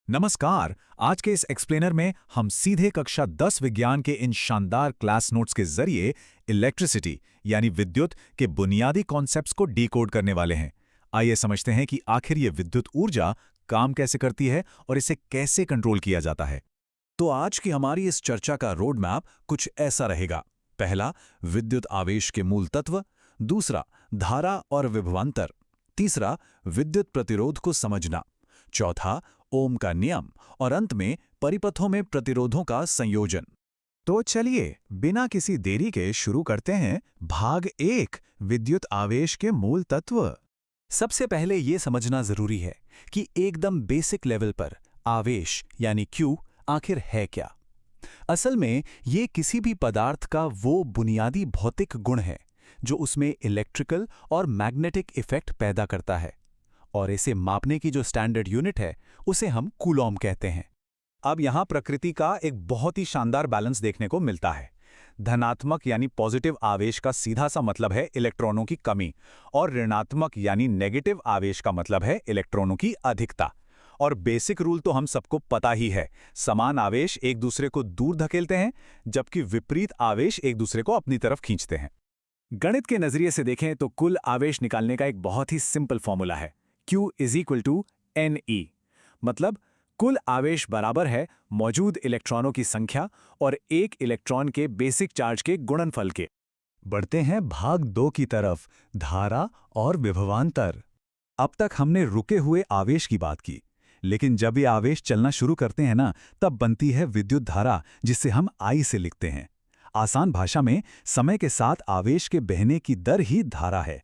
नमस्कार। आज के इस एक्सप्लेनर में हम सीधे कक्षा 10 विज्ञान के इन शानदार क्लास नोट्स के जरिए इलेक्ट्रिसिटी यानी विद्युत के बुनियादी कॉन्सेप्ट्स को डीकोड करने वाले हैं। आइए समझते हैं कि आखिर ये विद्युत ऊर्जा काम कैसे करती है और इसे कैसे कंट्रोल किया जाता है। तो आज की हमारी इस चर्चा का रोड मैप कुछ ऐसा रहेगा। पहला, विद्युत आवेश के मूल तत्व। दूसरा, धारा और विभवांतर। तीसरा, विद्युत प्रतिरोध को समझना। चौथा, ओम का नियम। और अंत में परिपथों में प्रतिरोधों का संयोजन। तो चलिए बिना किसी देरी के शुरू करते हैं भाग 1, विद्युत आवेश के मूल तत्व। सबसे पहले ये समझना जरूरी है कि एकदम बेसिक लेवल पर आवेश यानी Q आखिर है क्या। असल में ये किसी भी पदार्थ का वो बुनियादी भौतिक गुण है जो उसमें इलेक्ट्रिकल और मैग्नेटिक इफेक्ट पैदा करता है, और इसे मापने की जो स्टैंडर्ड यूनिट है उसे हम कूलॉम कहते हैं। अब यहां प्रकृति का एक बहुत ही शानदार बैलेंस देखने को मिलता है। धनात्मक यानी पॉजिटिव आवेश का सीधा सा मतलब है इलेक्ट्रॉनों की कमी, और ऋणात्मक यानी नेगेटिव आवेश का मतलब है इलेक्ट्रॉनों की अधिकता। और बेसिक रूल तो हम सबको पता ही है, समान आवेश एक दूसरे को दूर धकेलते हैं जबकि विपरीत आवेश एक दूसरे को अपनी तरफ खींचते हैं। गणित के नजरिए से देखें तो कुल आवेश निकालने का एक बहुत ही सिंपल फॉर्मूला है, Q = NE। मतलब कुल आवेश बराबर है मौजूद इलेक्ट्रॉनों की संख्या और एक इलेक्ट्रॉन के बेसिक चार्ज के गुणनफल के। बढ़ते हैं भाग 2 की तरफ, धारा और विभवांतर। अब तक हमने रुके हुए आवेश की बात की, लेकिन जब ये आवेश चलना शुरू करते हैं ना, तब बनती है विद्युत धारा, जिसे हम I से लिखते हैं। आसान भाषा में समय के साथ आवेश के बहने की दर ही धारा है।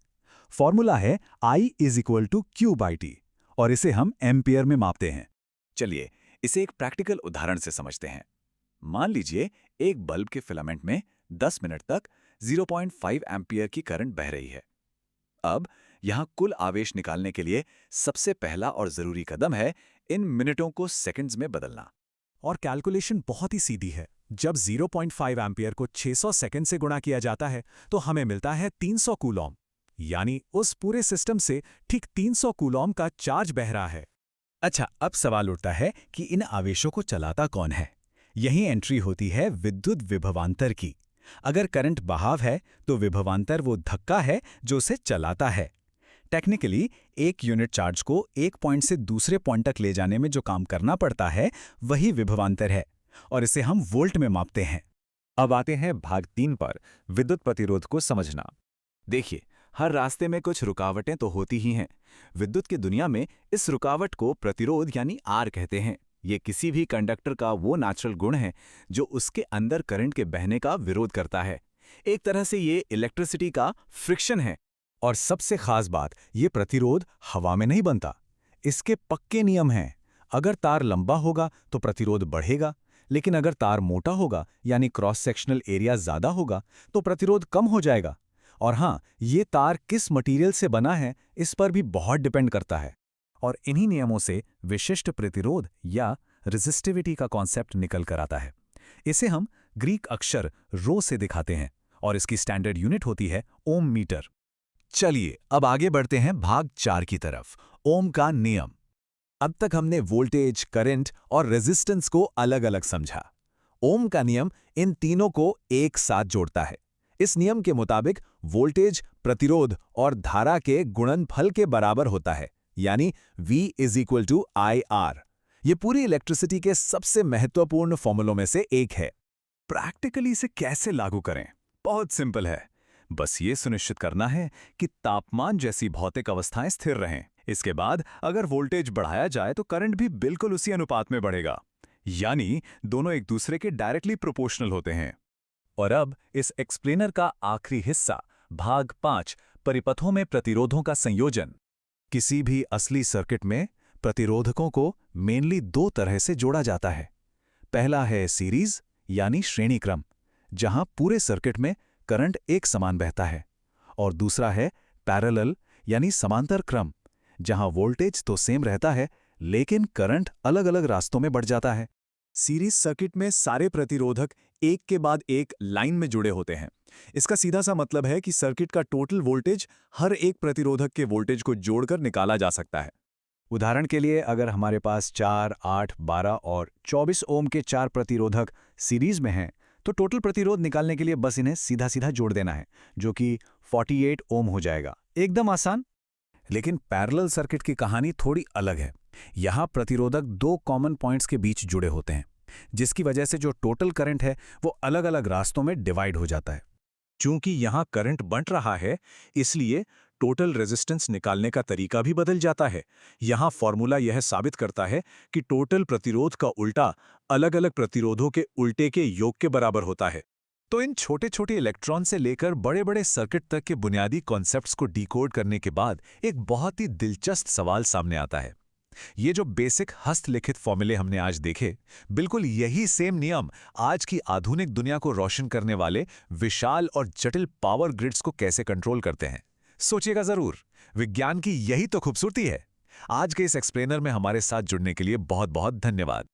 फॉर्मूला है I = Q/T, और इसे हम एम्पियर में मापते हैं। चलिए इसे एक प्रैक्टिकल उदाहरण से समझते हैं। मान लीजिए एक बल्ब के फिलामेंट में 10 मिनट तक 0.5 एम्पियर की करंट बह रही है। अब यहां कुल आवेश निकालने के लिए सबसे पहला और जरूरी कदम है इन मिनटों को सेकंड्स में बदलना। और कैलकुलेशन बहुत ही सीधी है। जब 0.5 एम्पियर को 600 सेकंड से गुणा किया जाता है तो हमें मिलता है 300 कूलॉम, यानी उस पूरे सिस्टम से ठीक 300 कूलॉम का चार्ज बह रहा है। अच्छा, अब सवाल उठता है कि इन आवेशों को चलाता कौन है। यही एंट्री होती है विद्युत विभवांतर की। अगर करंट बहाव है तो विभवांतर वो धक्का है जो उसे चलाता है। टेक्निकली एक यूनिट चार्ज को एक पॉइंट से दूसरे पॉइंट तक ले जाने में जो काम करना पड़ता है वही विभवांतर है, और इसे हम वोल्ट में मापते हैं। अब आते हैं भाग 3 पर, विद्युत प्रतिरोध को समझना। देखिए, हर रास्ते में कुछ रुकावटें तो होती ही हैं। विद्युत की दुनिया में इस रुकावट को प्रतिरोध यानी आर कहते हैं। ये किसी भी कंडक्टर का वो नेचुरल गुण है जो उसके अंदर करंट के बहने का विरोध करता है। एक तरह से ये इलेक्ट्रिसिटी का फ्रिक्शन है। और सबसे खास बात, ये प्रतिरोध हवा में नहीं बनता। इसके पक्के नियम हैं। अगर तार लंबा होगा तो प्रतिरोध बढ़ेगा, लेकिन अगर तार मोटा होगा यानी क्रॉस सेक्शनल एरिया ज्यादा होगा तो प्रतिरोध कम हो जाएगा। और हाँ, ये तार किस मटेरियल से बना है इस पर भी बहुत डिपेंड करता है। और इन्हीं नियमों से विशिष्ट प्रतिरोध या रेजिस्टिविटी का कॉन्सेप्ट निकल कर आता है। इसे हम ग्रीक अक्षर रो से दिखाते हैं, और इसकी स्टैंडर्ड यूनिट होती है ओम मीटर। चलिए अब आगे बढ़ते हैं भाग 4 की तरफ, ओम का नियम। अब तक हमने वोल्टेज, करंट और रेजिस्टेंस को अलग अलग समझा। ओम का नियम इन तीनों को एक साथ जोड़ता है। इस नियम के मुताबिक वोल्टेज, प्रतिरोध और धारा के गुणनफल के बराबर होता है, यानी V = IR। ये पूरी इलेक्ट्रिसिटी के सबसे महत्वपूर्ण फॉर्मूलों में से एक है। प्रैक्टिकली इसे कैसे लागू करें? बहुत सिंपल है। बस ये सुनिश्चित करना है कि तापमान जैसी भौतिक अवस्थाएं स्थिर रहें। इसके बाद अगर वोल्टेज बढ़ाया जाए तो करंट भी बिल्कुल उसी अनुपात में बढ़ेगा, यानी दोनों एक दूसरे के डायरेक्टली प्रोपोर्शनल होते हैं। और अब इस एक्सप्लेनर का आखिरी हिस्सा, भाग 5, परिपथों में प्रतिरोधों का संयोजन। किसी भी असली सर्किट में प्रतिरोधकों को मेनली 2 तरह से जोड़ा जाता है। पहला है सीरीज यानी श्रेणी क्रम, जहां पूरे सर्किट में करंट एक समान बहता है। और दूसरा है पैरेलल यानी समांतर क्रम, जहां वोल्टेज तो सेम रहता है लेकिन करंट अलग अलग रास्तों में बढ़ जाता है। सीरीज सर्किट में सारे प्रतिरोधक एक के बाद एक लाइन में जुड़े होते हैं। इसका सीधा सा मतलब है कि सर्किट का टोटल वोल्टेज हर एक प्रतिरोधक के वोल्टेज को जोड़कर निकाला जा सकता है। उदाहरण के लिए अगर हमारे पास 4, 8, 12 और 24 ओम के 4 प्रतिरोधक सीरीज में हैं, तो टोटल प्रतिरोध निकालने के लिए बस इन्हें सीधा सीधा जोड़ देना है, जो कि 48 ओम हो जाएगा। एकदम आसान। लेकिन पैरेलल सर्किट की कहानी थोड़ी अलग है। यहाँ प्रतिरोधक दो कॉमन पॉइंट्स के बीच जुड़े होते हैं, जिसकी वजह से जो टोटल करंट है वो अलग अलग रास्तों में डिवाइड हो जाता है। चूंकि यहाँ करंट बंट रहा है, इसलिए टोटल रेजिस्टेंस निकालने का तरीका भी बदल जाता है। यहाँ फॉर्मूला यह साबित करता है कि टोटल प्रतिरोध का उल्टा अलग अलग प्रतिरोधों के उल्टे के योग के बराबर होता है। तो इन छोटे छोटे इलेक्ट्रॉन से लेकर बड़े बड़े सर्किट तक के बुनियादी कॉन्सेप्ट्स को डिकोड करने के बाद एक बहुत ही दिलचस्प सवाल सामने आता है। ये जो बेसिक हस्तलिखित फॉर्मूले हमने आज देखे, बिल्कुल यही सेम नियम आज की आधुनिक दुनिया को रोशन करने वाले विशाल और जटिल पावर ग्रिड्स को कैसे कंट्रोल करते हैं। सोचिएगा जरूर, विज्ञान की यही तो खूबसूरती है। आज के इस एक्सप्लेनर में हमारे साथ जुड़ने के लिए बहुत बहुत धन्यवाद।